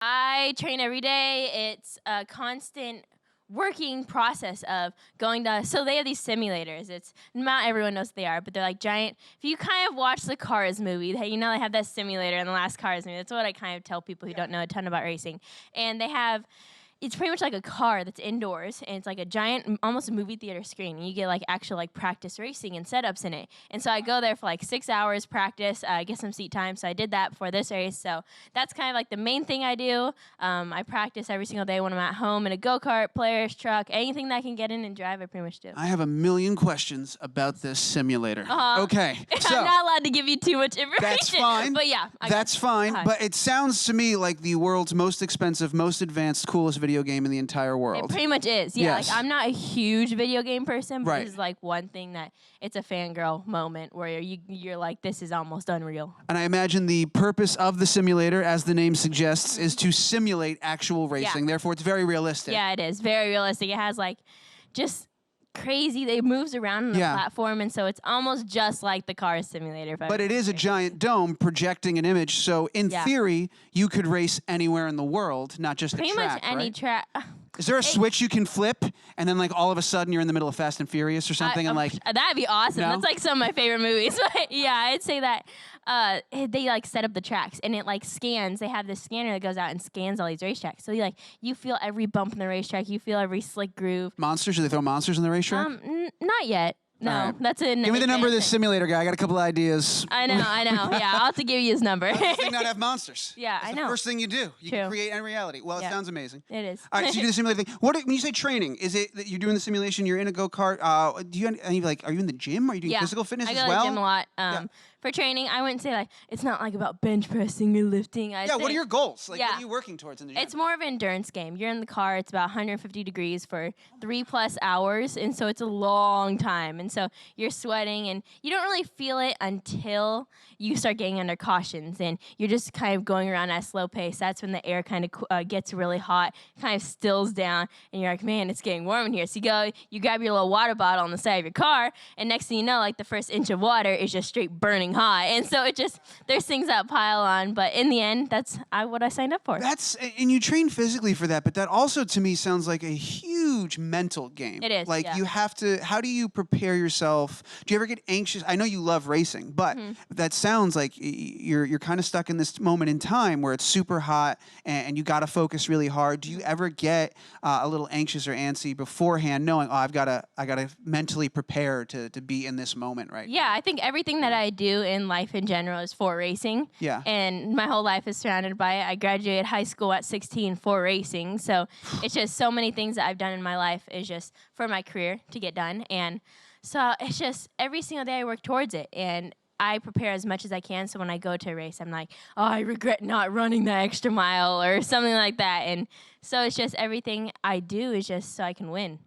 I train every day. It's a constant working process of going to, so they have these simulators. It's not everyone knows what they are, but they're like giant. If you kind of watch the Cars movie, they have that simulator in the last Cars movie. That's what I kind of tell people who don't know a ton about racing. And they have, it's pretty much like a car that's indoors, and it's like a giant, almost a movie theater screen. And you get like actual like practice racing and setups in it. And so I go there for like 6 hours practice, get some seat time. So I did that before this race. So that's kind of like the main thing I do. I practice every single day when I'm at home in a go-kart, player's truck, anything that I can get in and drive, I pretty much do. I have a million questions about this simulator. Okay, so I'm not allowed to give you too much information. that's fine. But yeah, that's fine. But it sounds to me like the world's most expensive, most advanced, coolest video game in the entire world. It pretty much is. Yeah, Yes. like I'm not a huge video game person, but Right. this is like one thing that it's a fangirl moment where you're like, this is almost unreal. And I imagine the purpose of the simulator, as the name suggests, is to simulate actual racing. Yeah. Therefore, it's very realistic. Yeah, it is very realistic. It has like just crazy. It moves around on the platform, and so it's almost just like the Cars simulator. But it is a giant dome projecting an image, so in theory, you could race anywhere in the world, not just pretty a track, much any right? track. Is there a switch you can flip, and then like all of a sudden you're in the middle of Fast and Furious or something, and like that'd be awesome. No? That's like some of my favorite movies. But yeah, I'd say that they like set up the tracks, and it like scans. They have this scanner that goes out and scans all these racetracks. So you feel every bump in the racetrack. You feel every slick groove. Monsters? Do they throw monsters in the racetrack? Not yet. No, right. that's a. Give me the number of this simulator guy. I got a couple of ideas. I know. Yeah, I'll have to give you his number. How does this thing not have monsters? Yeah, That's I know. the first thing you do. You can create any reality. Well, it sounds amazing. It is. All right, so you do the simulator thing. When you say training, is it that you're doing the simulation? You're in a go-kart. Do you are you in the gym? Are you doing physical fitness as well? I go to the gym a lot. For training, I wouldn't say like it's not like about bench pressing or lifting. What are your goals? Like, what are you working towards in the gym? It's more of an endurance game. You're in the car. It's about 150 degrees for 3+ hours, and so it's a long time. And so you're sweating, and you don't really feel it until you start getting under cautions, and you're just kind of going around at a slow pace. That's when the air kind of gets really hot, kind of stills down, and you're like, man, it's getting warm in here. So you grab your little water bottle on the side of your car, and next thing you know, like the first inch of water is just straight burning hot. And so there's things that pile on, but in the end, that's what I signed up for. And you train physically for that, but that also to me sounds like a huge mental game. It is, like you have to, how do you prepare yourself? Do you ever get anxious? I know you love racing, but that sounds like you're kind of stuck in this moment in time where it's super hot and you got to focus really hard. Do you ever get a little anxious or antsy beforehand knowing, oh, I got to mentally prepare to be in this moment, right? Yeah, I think everything that I do in life in general is for racing. Yeah. And my whole life is surrounded by it. I graduated high school at 16 for racing. So it's just so many things that I've done in my life is just for my career to get done. And so it's just every single day I work towards it. And I prepare as much as I can. So when I go to a race, I'm like, oh, I regret not running that extra mile or something like that. And so it's just everything I do is just so I can win.